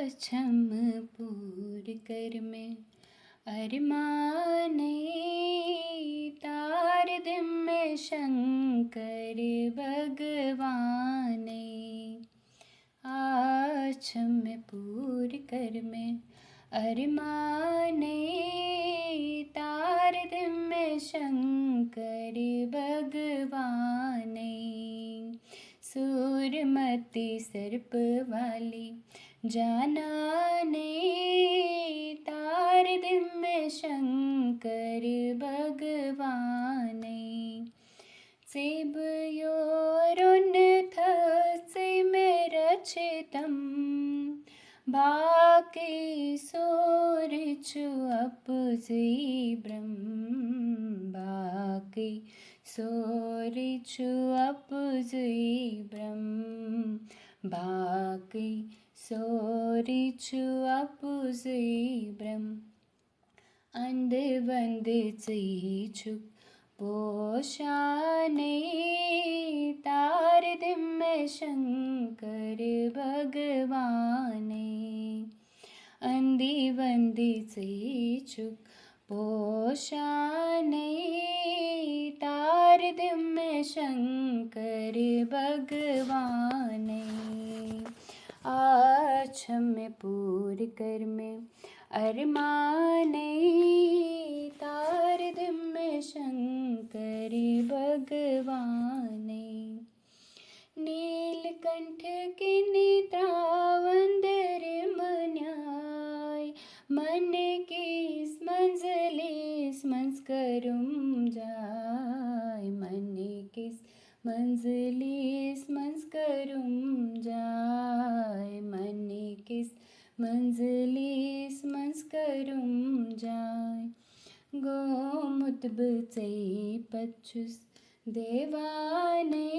पूर कर में अरमाने तार दिम में शंकर भगवाने। पूर कर में अरमाने तार दिम में शंकर भगवाने। सूरमती सर्प वाली जाना ने तार दिम में शंकर भगवाने। सेब योरुन थसे में रचितम भाके सोरिचु अपुजी ब्रह्म। भाके सोरिचु अपुजी ब्रह्म। भाके सोरिचु अपुजी ब्रह्म। अंध बंद चीचुक पोषाने तार दिम में शंकर भगवाने। अंधी बंदी चीचुक पोषाने तार दिम में शंकर भगवाने। पूर कर में अरमाने तार दिम में शंकर भगवाने। नीलकंठ की निद्रावंदर मन्याय मन की मंजलिस मंज करूं जाय। मन की मंजलिस मंज करूं जाय। मन की मंजलिस मंज करूं जाय। गोमुत बचे पच्चुस देवाने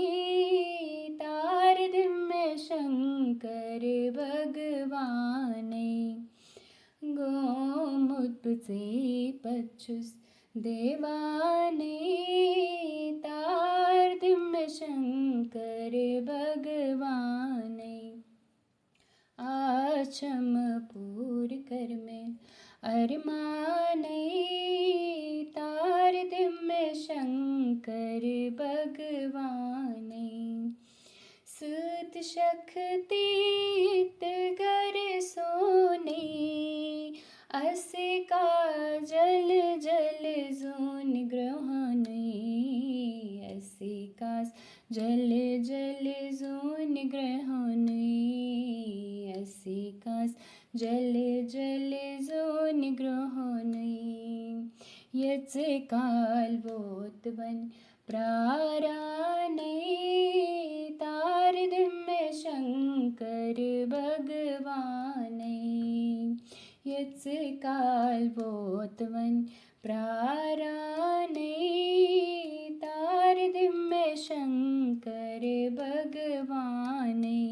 तार दिम में शंकर भगवाने। गोमुत बचे पच्चुस देवाने तार दिम में शंकर भगवाने। पूर कर में अरमाने तार दिम में शंकर भगवाने। सुत शक्ति घर सोने असे का जल जल जोन ग्रहणे। असे का जल जल जोन ग्रहणे। असे का जल जल जोन ग्रहणे। यचे काल बोतवन प्राराने तार दिम में शंकर भगवाने। यचे काल बोतवन प्राराने तार दिम में शंकर भगवाने।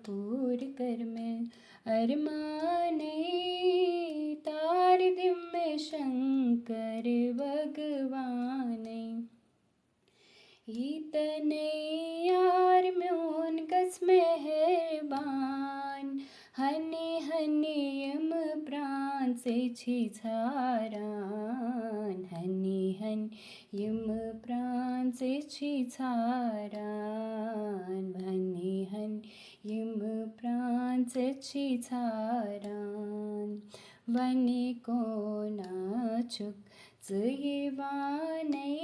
पूर कर में अरमाने तार दिम में शंकर भगवाने। इतने यार म्योन कस मेहरबान हने हने यम प्राण से छिछारान। हने हन यम प्राण से छिछारान। हने हन यम प्राण से छिछारान। वने को नाचुक जीवाने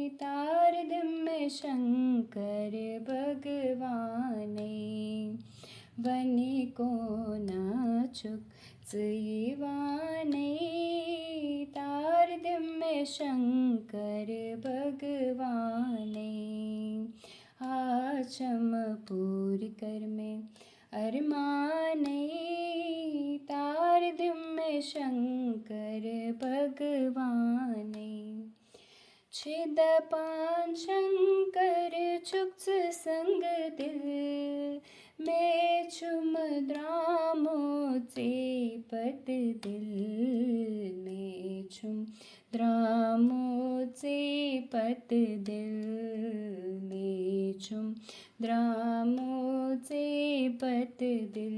तार दिम में शंकर भगवाने। वने को नाचुक जीवाने तार दिम में शंकर भगवाने। पूर कर में अरमाने तार दिम में शंकर भगवाने। छिदपान शंकर चुक्स संग दिल में द्रामोचे पत दिल में द्रामोचे पत दिल में द्रामोचे पत दिल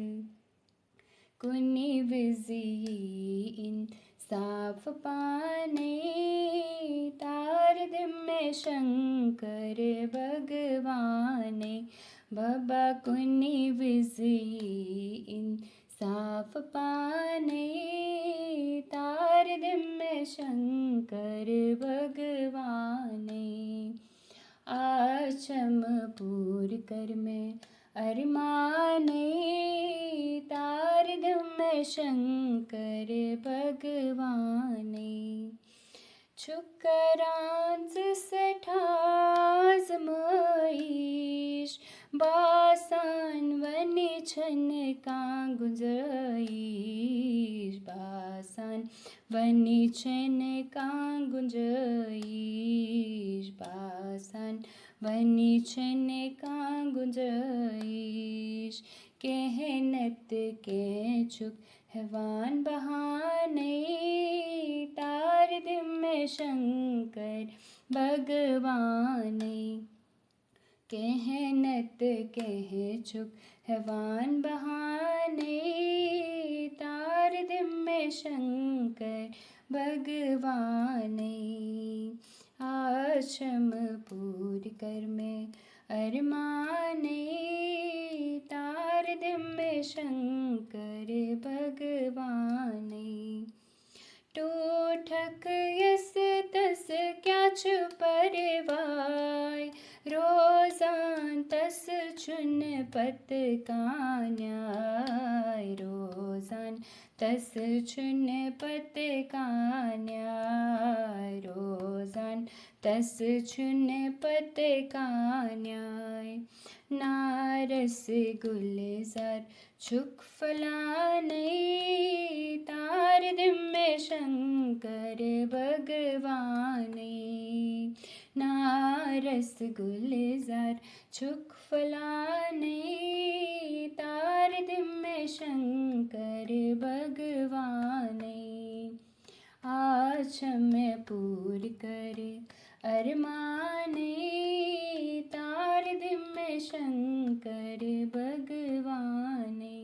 कुनी विजी इन साफ पाने तार दिम में शंकर भगवाने बाबा कुनी विजी इन साफ पाने तार दिम में शंकर भगवाने आचम पूर कर में अरमाने तार दिम में शंकर भगवाने छुकरांच सठाज मईश बासान वनी छन का गुंजईश बासान वनी छन का गुंजईश बासान वनी छन का गुंजईश कहनत के चुक हैवान बहाने तार दिम में शंकर भगवाने कहनत कह चुक हैवान बहाने तार दिम में शंकर भगवाने आश्रम पूर कर में अरमाने तार दिम में शंकर भगवाने टूठक यस तस क्या परवाय रोजान तस चुन पत का न्याय रोजान तस चुन पत का न्याय रोजान तस चुन पत का न्याय नारस गुलजार छुक फलाने तार दिम में शंकर भगवाने नारस गुलजार छुक फलाने तार दिम में शंकर भगवाने आचम पूर कर अरमाने तार दिम में शंकर भगवाने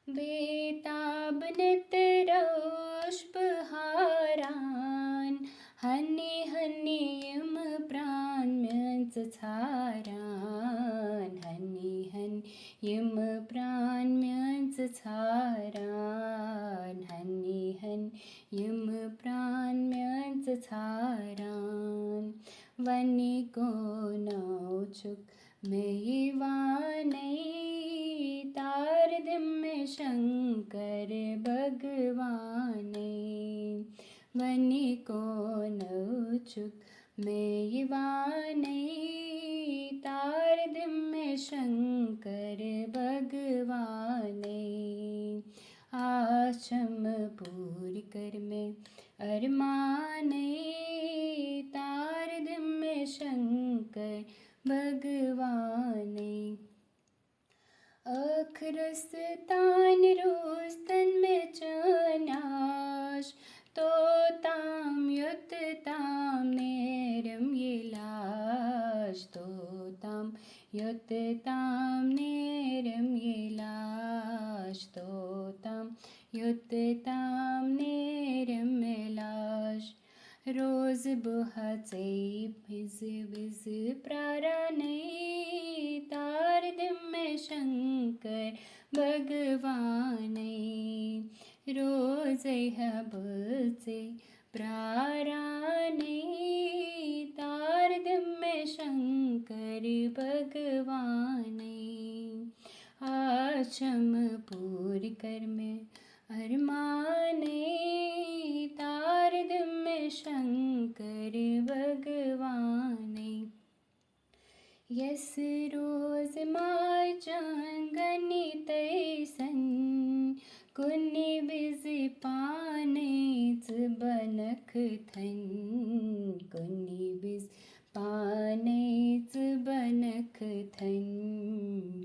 बेताब नित रोष बहारान हनी हनी यम प्राण म्यंच छारान हनी हन यम प्राण म्यंच छारान हनी हन यम प्राण म्यंच छारान वनी को नौचुक मेवाने तार दिम में शंकर भगवाने वनी को नौचुक मेवाने तार दिम में शंकर भगवाने आश्रम पूर कर में अरमाने तार दिम में शंकर भगवाने अखरस तान रोज तन में चनाश तो ताम युत ताम नेरम ये लाश तो ताम युत ताम नेरम ये लाश तो ताम युत ताम नेरम ये लाश रोज बुहाचे भिज भिज प्राराने तार दिम में शंकर भगवाने रोज हबचे प्राराने तार दिम में शंकर भगवाने आचम पूर कर में अरमाने तार दिम में शंकर भगवाने यस रोज माय जांगनी तैसन कुन्नी बिज पानेच बनख थन, कुन्नी बिज पानेच बनख थन,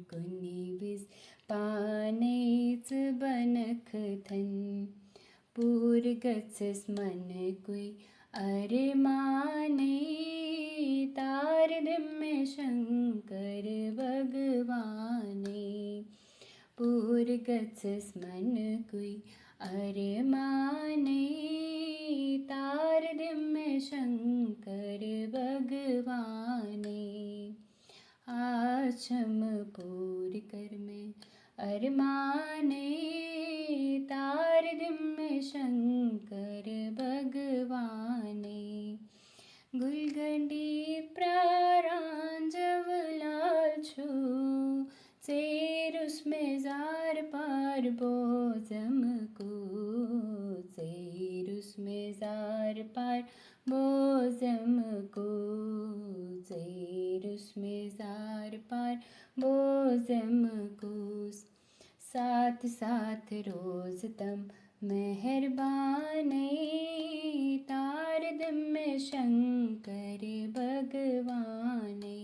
कुन्नी बिज पानेच बनख थन। पूर गच्छस मन कुई अरमाने, तार दिम्य शंकर भगवाने। पूर गच्छस मन कुई अरमाने, तार दिम्य शंकर भगवाने। आश्रम पूर कर में अरमाने, तार दिम्य शंकर भगवाने। गुलगंडी प्रारांजव लाल छू, सेर उसमें जार पार बोजम को, सेर उसमें जार पार बोजम को, सेर उसमें जार पार बोजम को। साथ साथ रोज तम मेहरबाने, तार दिम्य शंकर भगवाने।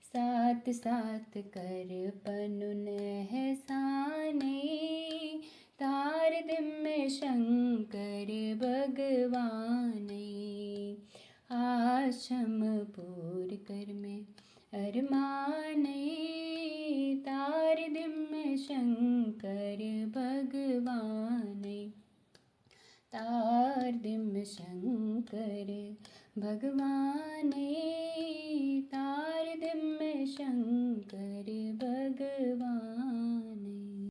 साथ साथ कर पनुन एहसाने, तार दिम्य शंकर भगवाने। आश्रम पूर कर में अरमाने, तार दिम्य शंकर भगवाने, तार दिम्य शंकर भगवाने, तार दिम्य शंकर भगवान।